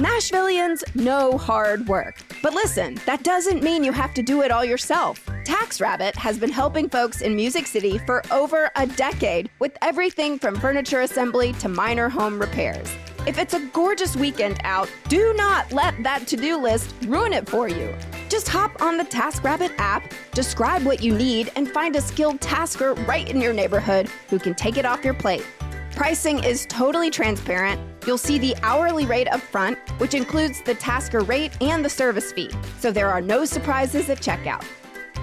Nashvillians know hard work. But listen, that doesn't mean you have to do it all yourself. TaxRabbit has been helping folks in Music City for over a decade with everything from furniture assembly to minor home repairs. If it's a gorgeous weekend out, do not let that to-do list ruin it for you. Just hop on the TaskRabbit app, describe what you need, and find a skilled tasker right in your neighborhood who can take it off your plate. Pricing is totally transparent. You'll see the hourly rate up front, which includes the tasker rate and the service fee, so there are no surprises at checkout.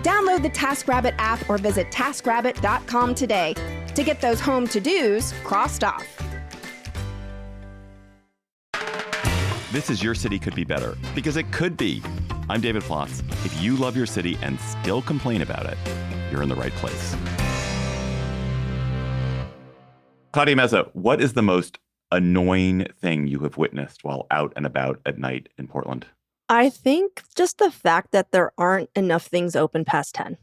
Download the TaskRabbit app or visit TaskRabbit.com today to get those home to-dos crossed off. This is Your City Could Be Better, because it could be. I'm David Plotz. If you love your city and still complain about it, you're in the right place. Claudia Meza, what is the most annoying thing you have witnessed while out and about at night in Portland? I think just the fact that there aren't enough things open past 10.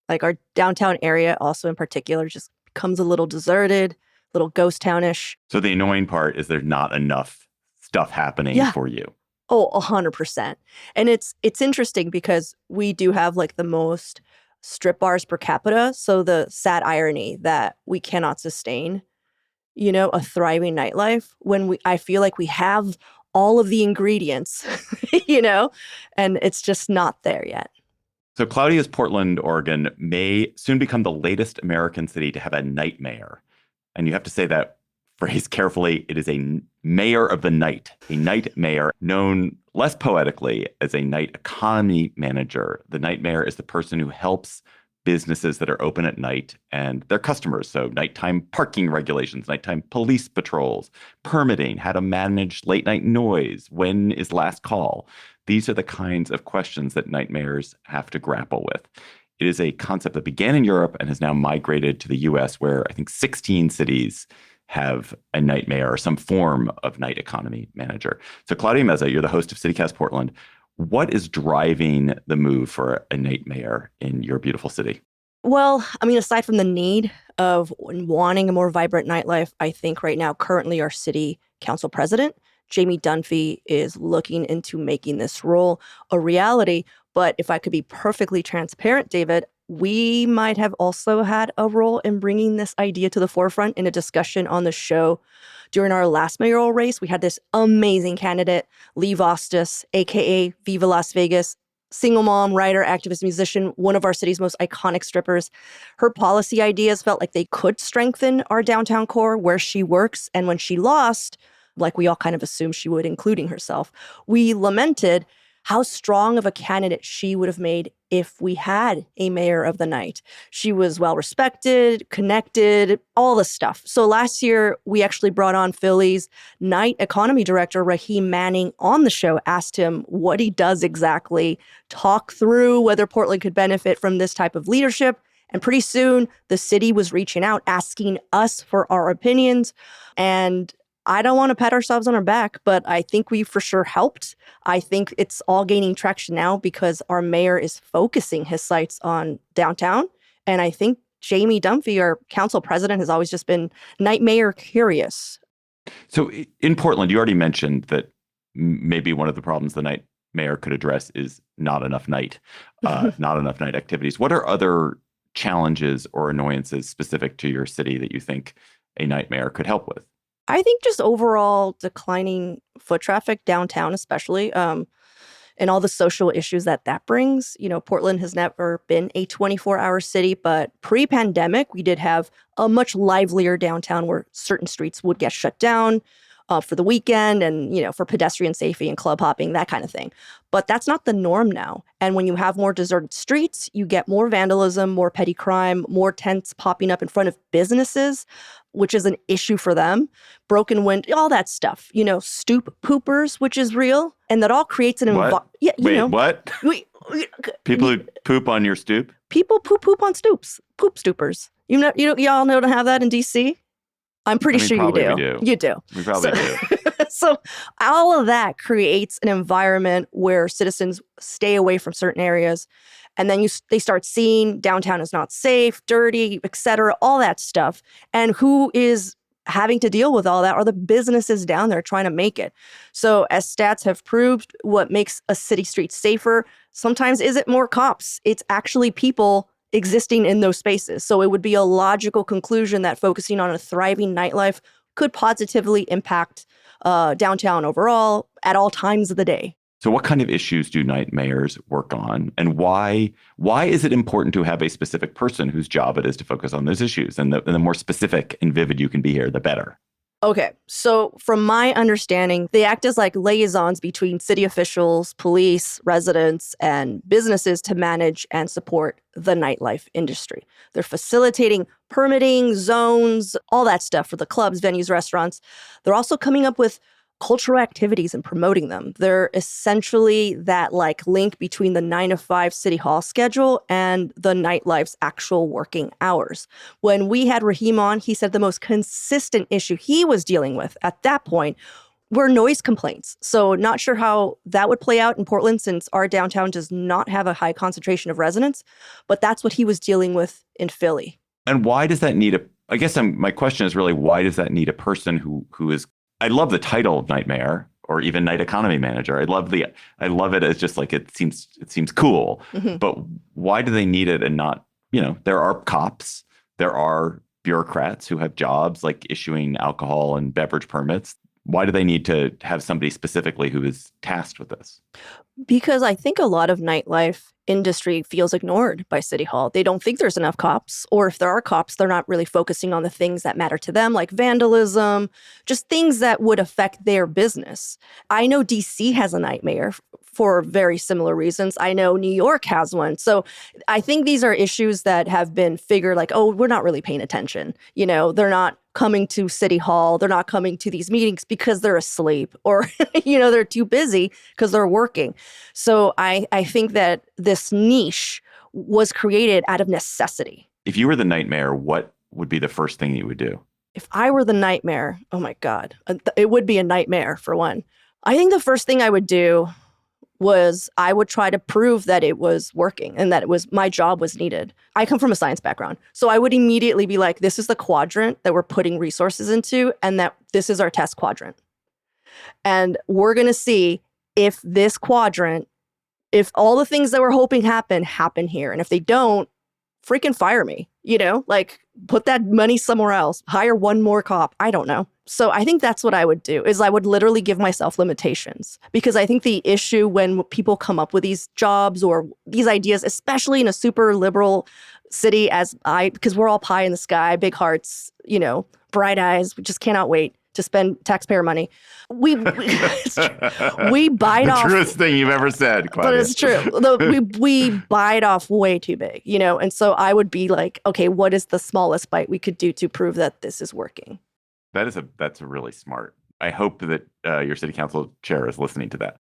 Like our downtown area also in particular just becomes a little deserted, a little ghost townish. So the annoying part is there's not enough stuff happening for you. Oh, 100%. And it's interesting because we do have like the most strip bars per capita. So the sad irony that we cannot sustain, you know, a thriving nightlife when I feel like we have all of the ingredients, you know, and it's just not there yet. So Claudia's Portland, Oregon may soon become the latest American city to have a night mayor. And you have to say that phrase carefully. It is a mayor of the night, a night mayor, known less poetically as a night economy manager. The night mayor is the person who helps businesses that are open at night and their customers. So nighttime parking regulations, nighttime police patrols, permitting, how to manage late night noise, when is last call. These are the kinds of questions that night mayors have to grapple with. It is a concept that began in Europe and has now migrated to the US, where I think 16 cities have a night mayor or some form of night economy manager. So Claudia Meza, you're the host of CityCast Portland. What is driving the move for a night mayor in your beautiful city? Well, I mean, aside from the need of wanting a more vibrant nightlife, I think right now, currently our city council president, Jamie Dunphy, is looking into making this role a reality. But if I could be perfectly transparent, David, we might have also had a role in bringing this idea to the forefront in a discussion on the show. During our last mayoral race, we had this amazing candidate, Lee Vostis, a.k.a. Viva Las Vegas, single mom, writer, activist, musician, one of our city's most iconic strippers. Her policy ideas felt like they could strengthen our downtown core where she works. And when she lost, like we all kind of assumed she would, including herself, we lamented how strong of a candidate she would have made if we had a mayor of the night. She was well-respected, connected, all the stuff. So last year, we actually brought on Philly's night economy director, Raheem Manning, on the show, asked him what he does exactly, talk through whether Portland could benefit from this type of leadership. And pretty soon, the city was reaching out, asking us for our opinions. And I don't want to pat ourselves on our back, but I think we for sure helped. I think it's all gaining traction now because our mayor is focusing his sights on downtown. And I think Jamie Dunphy, our council president, has always just been night mayor curious. So in Portland, you already mentioned that maybe one of the problems the night mayor could address is not enough night activities. What are other challenges or annoyances specific to your city that you think a night mayor could help with? I think just overall declining foot traffic downtown, especially, and all the social issues that brings. You know, Portland has never been a 24-hour city, but pre-pandemic, we did have a much livelier downtown where certain streets would get shut down for the weekend and, you know, for pedestrian safety and club hopping, that kind of thing. But that's not the norm now. And when you have more deserted streets, you get more vandalism, more petty crime, more tents popping up in front of businesses, which is an issue for them, broken wind, all that stuff, you know, stoop poopers, which is real. And that all creates an environment. Yeah, What? People who poop on your stoop? People poop on stoops, poop stoopers. Y'all know to have that in D.C.? I'm pretty sure you do. We do. You do. We probably do. So all of that creates an environment where citizens stay away from certain areas. And then they start seeing downtown is not safe, dirty, et cetera, all that stuff. And who is having to deal with all that are the businesses down there trying to make it. So as stats have proved, what makes a city street safer sometimes isn't more cops. It's actually people existing in those spaces. So it would be a logical conclusion that focusing on a thriving nightlife could positively impact downtown overall at all times of the day. So what kind of issues do night mayors work on? And why is it important to have a specific person whose job it is to focus on those issues? And the more specific and vivid you can be here, the better. Okay, so from my understanding, they act as like liaisons between city officials, police, residents, and businesses to manage and support the nightlife industry. They're facilitating permitting, zones, all that stuff for the clubs, venues, restaurants. They're also coming up with cultural activities and promoting them. They're essentially that like link between the 9 to 5 city hall schedule and the nightlife's actual working hours. When we had Raheem on, he said the most consistent issue he was dealing with at that point were noise complaints. So not sure how that would play out in Portland since our downtown does not have a high concentration of residents, but that's what he was dealing with in Philly. And why does that need my question is really, why does that need a person who is, I love the title of night mayor or even night economy manager. I love it as just like, it seems cool, but why do they need it and not, there are cops, there are bureaucrats who have jobs like issuing alcohol and beverage permits. Why do they need to have somebody specifically who is tasked with this? Because I think a lot of nightlife industry feels ignored by City Hall. They don't think there's enough cops, or if there are cops, they're not really focusing on the things that matter to them, like vandalism, just things that would affect their business. I know DC has a night mayor for very similar reasons. I know New York has one. So I think these are issues that have been figured like, oh, we're not really paying attention. They're not coming to City Hall. They're not coming to these meetings because they're asleep or, they're too busy because they're working. So I think that this niche was created out of necessity. If you were the night mayor, what would be the first thing you would do? If I were the night mayor, oh my God, it would be a nightmare for one. I think the first thing I would do was I would try to prove that it was working and that my job was needed. I come from a science background. So I would immediately be like, this is the quadrant that we're putting resources into and that this is our test quadrant. And we're going to see if this quadrant, if all the things that we're hoping happen here. And if they don't, freaking fire me, put that money somewhere else, hire one more cop. I don't know. So I think that's what I would do is I would literally give myself limitations because I think the issue when people come up with these jobs or these ideas, especially in a super liberal city because we're all pie in the sky, big hearts, bright eyes, we just cannot wait to spend taxpayer money. We bite the off. The truest thing you've ever said, Claudia. But it's true. We bite off way too big, And so I would be like, okay, what is the smallest bite we could do to prove that this is working? That's really smart. I hope that your city council chair is listening to that.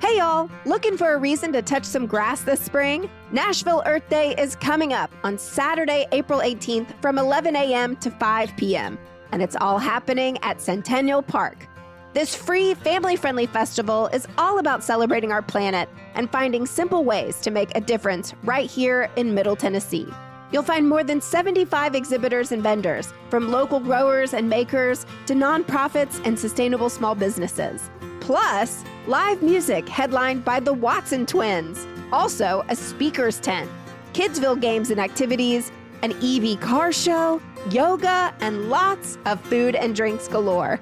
Hey y'all, looking for a reason to touch some grass this spring? Nashville Earth Day is coming up on Saturday, April 18th from 11 a.m. to 5 p.m. And it's all happening at Centennial Park. This free, family-friendly festival is all about celebrating our planet and finding simple ways to make a difference right here in Middle Tennessee. You'll find more than 75 exhibitors and vendors, from local growers and makers to nonprofits and sustainable small businesses. Plus, live music headlined by the Watson Twins. Also, a speaker's tent, Kidsville games and activities, an EV car show, yoga, and lots of food and drinks galore.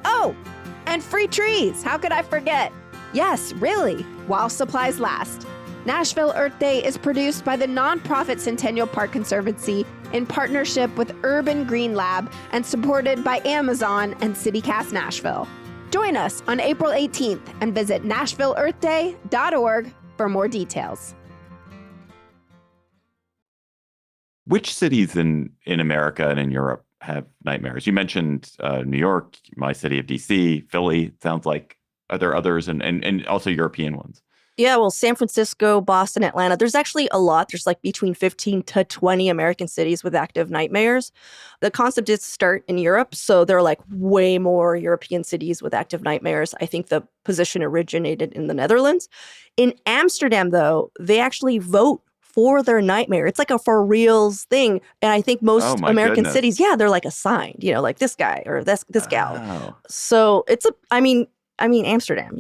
Oh, and free trees. How could I forget? Yes, really, while supplies last. Nashville Earth Day is produced by the nonprofit Centennial Park Conservancy in partnership with Urban Green Lab and supported by Amazon and CityCast Nashville. Join us on April 18th and visit NashvilleEarthDay.org for more details. Which cities in America and in Europe have nightmares? You mentioned New York, my city of DC, Philly, it sounds like. Are there others and also European ones? Yeah, well, San Francisco, Boston, Atlanta, there's actually a lot. There's like between 15 to 20 American cities with active night mayors. The concept did start in Europe, so there are like way more European cities with active night mayors. I think the position originated in the Netherlands. In Amsterdam, though, they actually vote for their night mayor. It's like a for reals thing. And I think Oh most my American goodness. cities, yeah, they're like assigned, like this guy or this gal. Oh, So it's I mean, Amsterdam,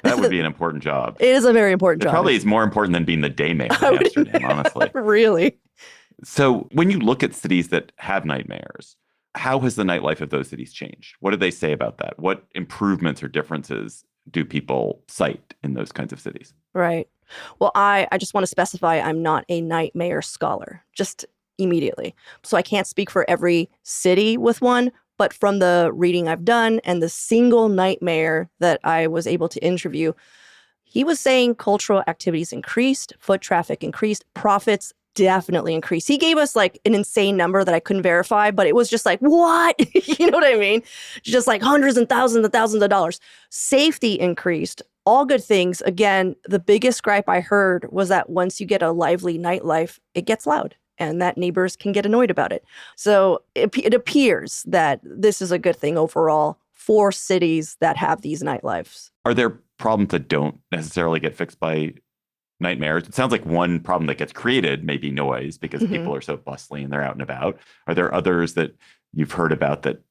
that would be an important job. It is a very important It job. probably is more important than being the day mayor I of would Amsterdam, honestly. Really? So when you look at cities that have night mayors, how has the nightlife of those cities changed? What do they say about that? What improvements or differences do people cite in those kinds of cities? Right. Well, I just want to specify I'm not a night mayor scholar, just immediately. So I can't speak for every city with one, but from the reading I've done and the single night mayor that I was able to interview, he was saying cultural activities increased, foot traffic increased, profits definitely increased. He gave us like an insane number that I couldn't verify, but it was just like, what? You know what I mean? Just like hundreds and thousands of dollars. Safety increased. All good things. Again, the biggest gripe I heard was that once you get a lively nightlife, it gets loud and that neighbors can get annoyed about it. So it appears that this is a good thing overall for cities that have these nightlives. Are there problems that don't necessarily get fixed by night mayors? It sounds like one problem that gets created may be noise because people are so bustling and they're out and about. Are there others that you've heard about that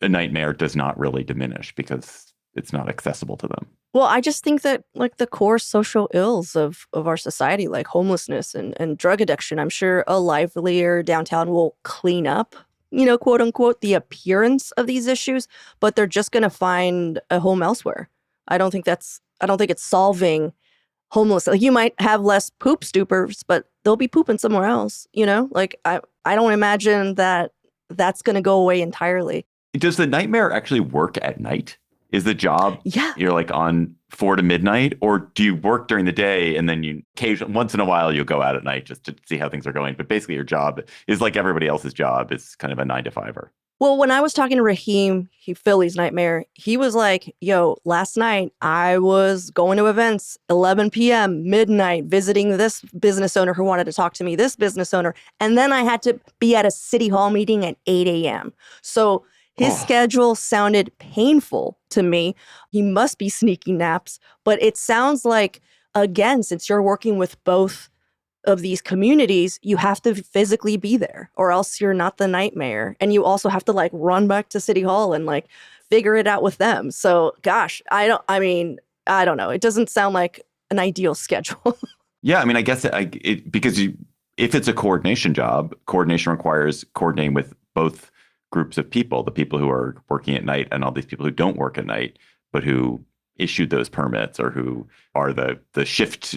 a night mayor does not really diminish because it's not accessible to them? Well, I just think that like the core social ills of our society, like homelessness and drug addiction, I'm sure a livelier downtown will clean up, quote unquote, the appearance of these issues, but they're just going to find a home elsewhere. I don't think it's solving homeless. Like you might have less poop stoopers, but they'll be pooping somewhere else, Like I don't imagine that that's going to go away entirely. Does the night mayor actually work at night? Is the job you're like on 4 to midnight, or do you work during the day and then you occasionally, once in a while, you'll go out at night just to see how things are going? But basically, your job is like everybody else's job. It's kind of a 9 to 5er. Well, when I was talking to Raheem, Philly's night mayor, he was like, yo, last night I was going to events, 11 p.m., midnight, visiting this business owner who wanted to talk to me, this business owner. And then I had to be at a city hall meeting at 8 a.m. So his schedule sounded painful to me. He must be sneaking naps. But it sounds like, again, since you're working with both of these communities, you have to physically be there or else you're not the night mayor. And you also have to like run back to City Hall and like figure it out with them. So gosh, I don't know. It doesn't sound like an ideal schedule. Yeah, I mean, I guess because if it's a coordination job, coordination requires coordinating with both groups of people, the people who are working at night and all these people who don't work at night, but who issued those permits or who are the shift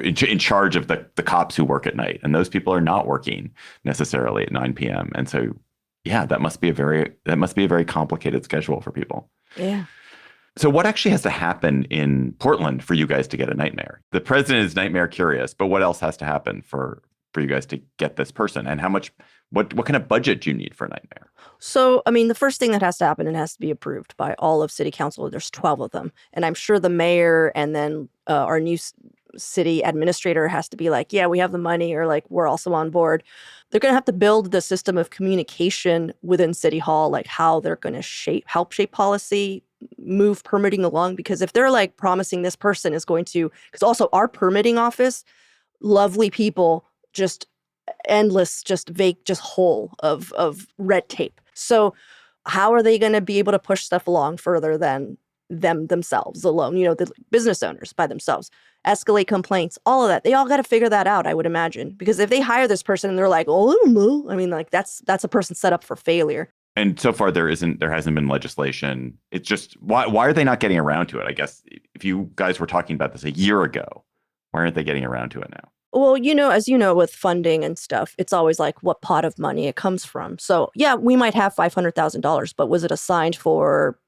in charge of the cops who work at night. And those people are not working necessarily at 9 p.m. And so, yeah, that must be a very complicated schedule for people. Yeah. So what actually has to happen in Portland for you guys to get a night mayor? The president is night mayor curious, but what else has to happen for you guys to get this person? And how much, what kind of budget do you need for a night mayor? So, I mean, the first thing that has to happen, it has to be approved by all of city council. There's 12 of them. And I'm sure the mayor and then our new city administrator has to be like, yeah, we have the money, or like, we're also on board. They're going to have to build the system of communication within City Hall, like how they're going to help shape policy, move permitting along. Because if they're like promising this person is going to, because also our permitting office, lovely people, just endless, just vague, just whole of red tape. So how are they going to be able to push stuff along further than themselves alone? The business owners by themselves, escalate complaints, all of that. They all got to figure that out, I would imagine. Because if they hire this person and they're like, oh, I don't know. I mean, like that's a person set up for failure. And so far there hasn't been legislation. It's just, why are they not getting around to it? I guess if you guys were talking about this a year ago, why aren't they getting around to it now? Well, as you know, with funding and stuff, it's always like what pot of money it comes from. So yeah, we might have $500,000, but was it assigned for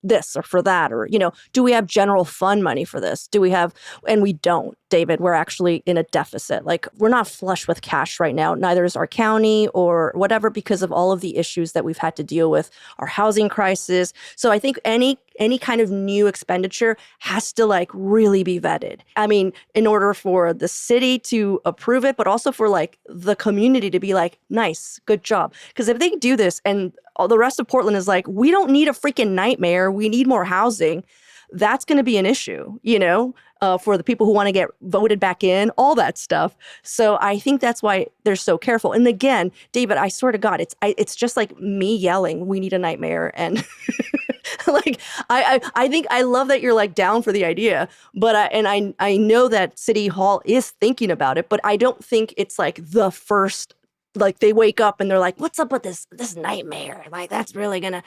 this or for that? Or, do we have general fund money for this? Do we have, and we don't. David, we're actually in a deficit. Like, we're not flush with cash right now. Neither is our county or whatever, because of all of the issues that we've had to deal with, our housing crisis. So I think any kind of new expenditure has to like really be vetted. I mean, in order for the city to approve it, but also for like the community to be like, nice, good job. Because if they do this and all the rest of Portland is like, we don't need a freaking nightmare, we need more housing, that's going to be an issue, for the people who want to get voted back in, all that stuff. So I think that's why they're so careful. And again, David, I swear to God, it's just like me yelling, we need a nightmare. And like, I think I love that you're like down for the idea, but I know that City Hall is thinking about it, but I don't think it's like the first, like they wake up and they're like, what's up with this nightmare? Like, that's really gonna,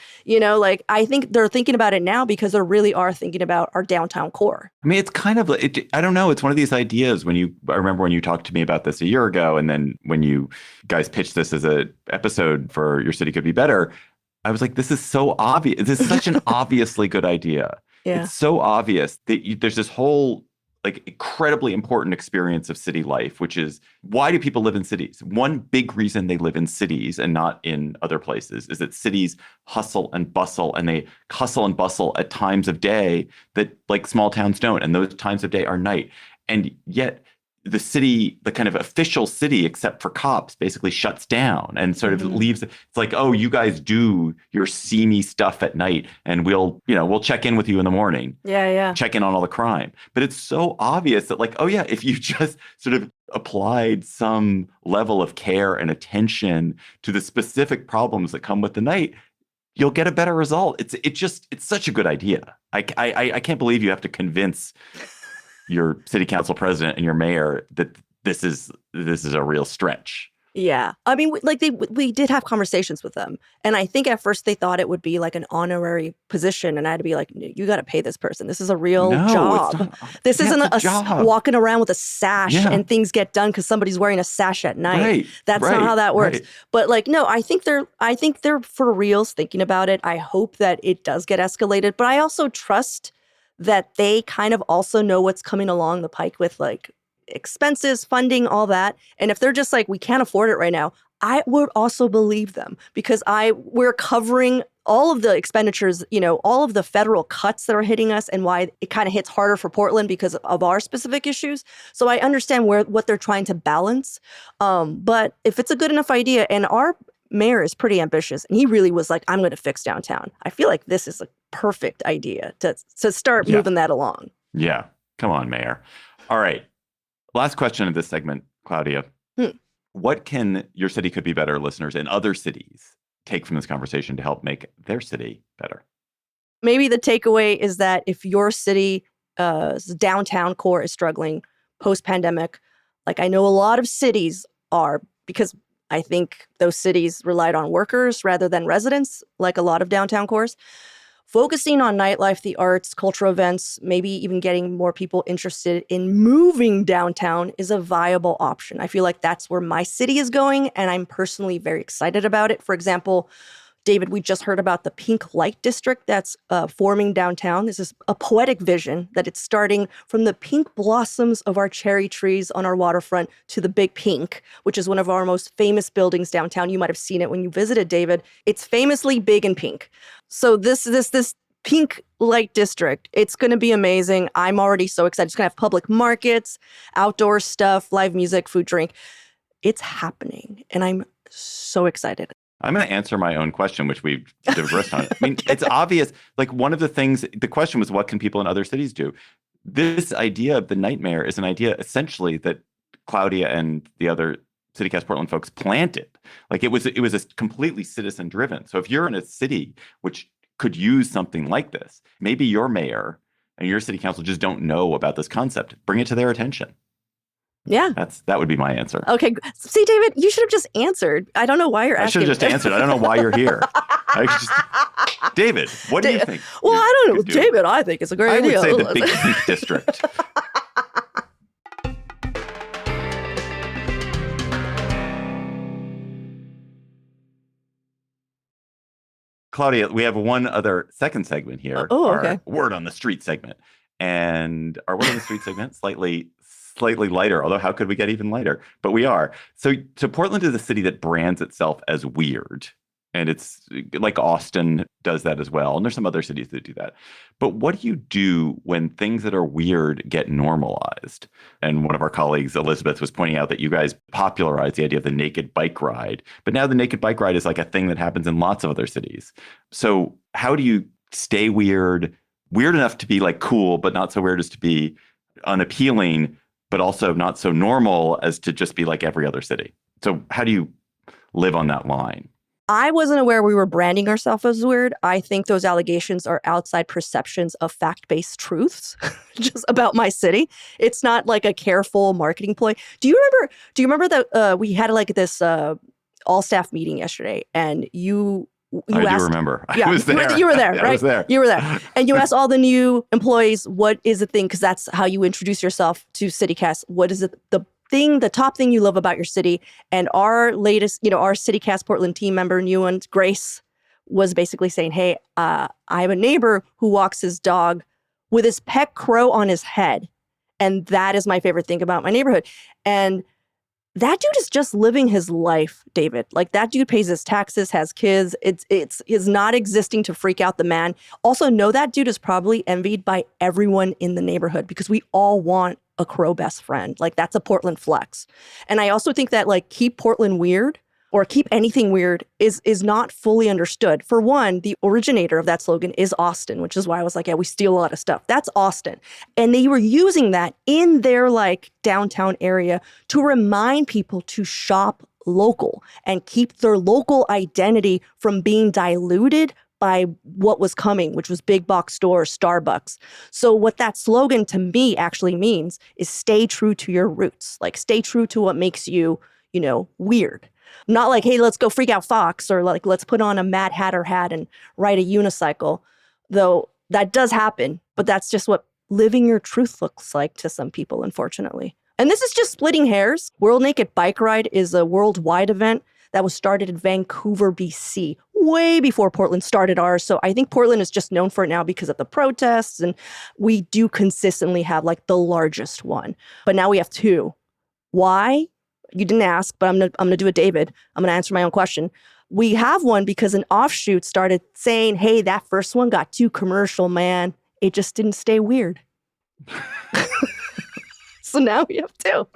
like, I think they're thinking about it now because they really are thinking about our downtown core. I mean, it's kind of, I don't know. It's one of these ideas I remember when you talked to me about this a year ago, and then when you guys pitched this as an episode for Your City Could Be Better, I was like, this is so obvious. This is such an obviously good idea. Yeah. It's so obvious that there's this whole like incredibly important experience of city life, which is, why do people live in cities? One big reason they live in cities and not in other places is that cities hustle and bustle, and they hustle and bustle at times of day that like small towns don't. And those times of day are night. And yet the city, the kind of official city, except for cops, basically shuts down and sort of leaves. It's like, oh, you guys do your seamy stuff at night, and we'll check in with you in the morning. Yeah. Check in on all the crime. But it's so obvious that, like, oh yeah, if you just sort of applied some level of care and attention to the specific problems that come with the night, you'll get a better result. It's such a good idea. I can't believe you have to convince your city council president and your mayor that this is a real stretch. Yeah. I mean, we did have conversations with them. And I think at first they thought it would be like an honorary position. And I had to be like, you got to pay this person. This is a real job. This isn't a job. Walking around with a sash and things get done because somebody's wearing a sash at night. Right. That's not how that works. Right. But like, no, I think they're for reals thinking about it. I hope that it does get escalated. But I also trust that they kind of also know what's coming along the pike with like expenses, funding, all that. And if they're just like, we can't afford it right now, I would also believe them, because we're covering all of the expenditures, all of the federal cuts that are hitting us, and why it kind of hits harder for Portland because of our specific issues. So I understand what they're trying to balance. But if it's a good enough idea, and our mayor is pretty ambitious, and he really was like, I'm going to fix downtown, I feel like this is a perfect idea to start moving that along. Yeah. Come on, mayor. All right. Last question of this segment, Claudia. What can Your City Could Be Better listeners in other cities take from this conversation to help make their city better? Maybe the takeaway is that if your city downtown core is struggling post-pandemic, like I know a lot of cities are, because I think those cities relied on workers rather than residents, like a lot of downtown cores. Focusing on nightlife, the arts, cultural events, maybe even getting more people interested in moving downtown is a viable option. I feel like that's where my city is going, and I'm personally very excited about it. For example, David, we just heard about the Pink Light District that's forming downtown. This is a poetic vision that it's starting from the pink blossoms of our cherry trees on our waterfront to the Big Pink, which is one of our most famous buildings downtown. You might have seen it when you visited, David. It's famously big and pink. So this Pink Light District, it's going to be amazing. I'm already so excited. It's going to have public markets, outdoor stuff, live music, food, drink. It's happening, and I'm so excited. I'm going to answer my own question, which we've digressed on. I mean, it's obvious. Like, one of the things, the question was, what can people in other cities do? This idea of the nightmare is an idea essentially that Claudia and the other CityCast Portland folks planted. Like, it was a completely citizen driven. So if you're in a city which could use something like this, maybe your mayor and your city council just don't know about this concept. Bring it to their attention. Yeah. That would be my answer. Okay. See, David, you should have just answered. I don't know why you're asking. I should have just answered. I don't know why you're here. David, what do you think? Well, I don't know. David, I think it's a great idea. I would say the Big Pink District. Claudia, we have one other second segment here. Oh, okay. Our Word on the Street segment. And our Word on the Street segment, slightly slightly lighter, although how could we get even lighter? But we are. So Portland is a city that brands itself as weird. And it's like Austin does that as well. And there's some other cities that do that. But what do you do when things that are weird get normalized? And one of our colleagues, Elizabeth, was pointing out that you guys popularized the idea of the naked bike ride. But now the naked bike ride is like a thing that happens in lots of other cities. So how do you stay weird enough to be like cool, but not so weird as to be unappealing, but also not so normal as to just be like every other city? So how do you live on that line? I wasn't aware we were branding ourselves as weird. I think those allegations are outside perceptions of fact-based truths just about my city. It's not like a careful marketing ploy. Do you remember that we had like this all-staff meeting yesterday, and you I asked, do remember. Yeah, I was there. You were there, right? I was there. You were there. And you asked all the new employees, what is the thing? Because that's how you introduce yourself to CityCast. What is it, the top thing you love about your city? And our latest, our CityCast Portland team member, Grace, was basically saying, hey, I have a neighbor who walks his dog with his pet crow on his head. And that is my favorite thing about my neighborhood. And that dude is just living his life, David. Like, that dude pays his taxes, has kids. It's not existing to freak out the man. Also, know that dude is probably envied by everyone in the neighborhood because we all want a crow best friend. Like, that's a Portland flex. And I also think that, like, keep Portland weird or keep anything weird is not fully understood. For one, the originator of that slogan is Austin, which is why I was like, yeah, we steal a lot of stuff. That's Austin. And they were using that in their like downtown area to remind people to shop local and keep their local identity from being diluted by what was coming, which was big box stores, Starbucks. So what that slogan to me actually means is stay true to your roots. Like, stay true to what makes you, weird. Not like, hey, let's go freak out Fox, or like, let's put on a Mad Hatter hat and ride a unicycle. Though that does happen, but that's just what living your truth looks like to some people, unfortunately. And this is just splitting hairs. World Naked Bike Ride is a worldwide event that was started in Vancouver, BC, way before Portland started ours. So I think Portland is just known for it now because of the protests, and we do consistently have like the largest one. But now we have two. Why? You didn't ask, but I'm gonna do it, David. I'm gonna answer my own question. We have one because an offshoot started saying, hey, that first one got too commercial, man. It just didn't stay weird. So now we have two.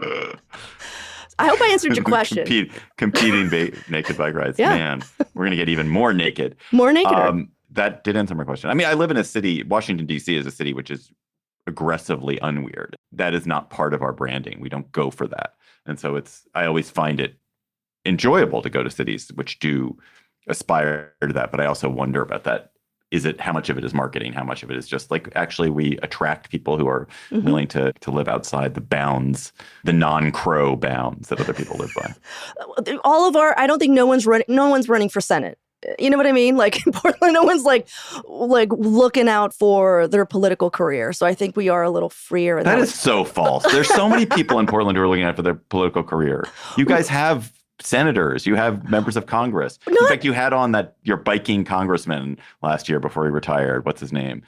I hope I answered your question. Competing naked bike rides. Yeah. Man, we're going to get even more naked. More naked. That did answer my question. I mean, I live in a city, Washington, D.C. is a city which is aggressively unweird. That is not part of our branding. We don't go for that. And so I always find it enjoyable to go to cities which do aspire to that. But I also wonder about that. How much of it is marketing? How much of it is just like, actually, we attract people who are willing to live outside the bounds, the non-crow bounds that other people live by? I don't think no one's running for Senate. You know what I mean? Like, in Portland, no one's like looking out for their political career. So I think we are a little freer. That is so false. There's so many people in Portland who are looking out for their political career. You guys have senators, you have members of Congress. In fact, you had on your biking congressman last year before he retired. What's his name?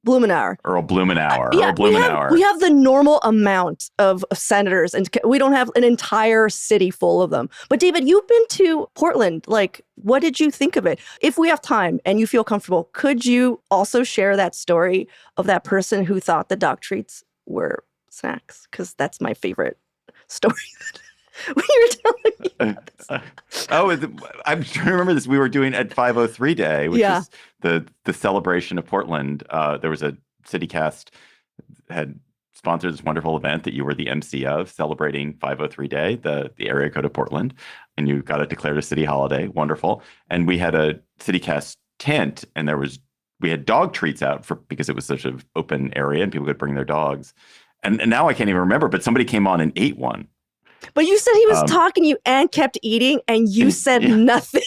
Blumenauer. Earl Blumenauer. Yeah, Earl Blumenauer. We have the normal amount of senators, and we don't have an entire city full of them. But David, you've been to Portland. Like, what did you think of it? If we have time and you feel comfortable, could you also share that story of that person who thought the dog treats were snacks? Because that's my favorite story. When you were telling me I'm trying to remember this. We were doing at 503 Day, which is the celebration of Portland. There was a CityCast had sponsored this wonderful event that you were the MC of, celebrating 503 Day, the area code of Portland, and you got it declared a city holiday. Wonderful. And we had a CityCast tent, and we had dog treats out because it was such an open area and people could bring their dogs. And now I can't even remember, but somebody came on and ate one. But you said he was talking to you and kept eating, and you said nothing.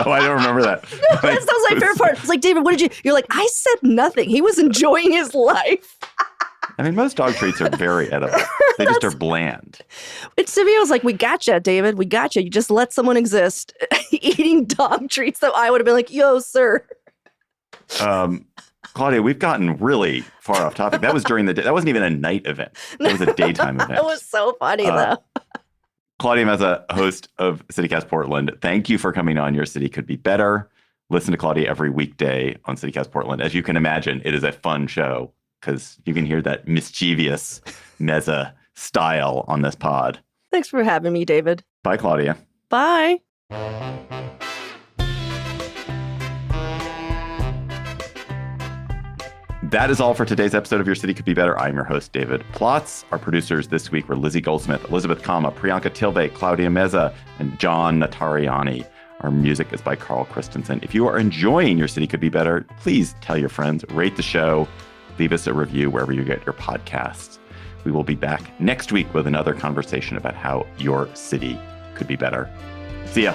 Oh, I don't remember that. That was my favorite part. It's like, David, what did you? You're like, I said nothing. He was enjoying his life. I mean, most dog treats are very edible. They just are bland. It's to me, I was like, we gotcha, David. We gotcha. You just let someone exist eating dog treats. So I would have been like, yo, sir. Claudia, we've gotten really far off topic. That was during the day. That wasn't even a night event. That was a daytime event. It was so funny, though. Claudia Meza, host of CityCast Portland, thank you for coming on. Your City Could Be Better. Listen to Claudia every weekday on CityCast Portland. As you can imagine, it is a fun show because you can hear that mischievous Meza style on this pod. Thanks for having me, David. Bye, Claudia. Bye. That is all for today's episode of Your City Could Be Better. I'm your host, David Plotz. Our producers this week were Lizzie Goldsmith, Elizabeth Kama, Priyanka Tilve, Claudia Meza, and John Natariani. Our music is by Carl Christensen. If you are enjoying Your City Could Be Better, please tell your friends, rate the show, leave us a review wherever you get your podcasts. We will be back next week with another conversation about how your city could be better. See ya.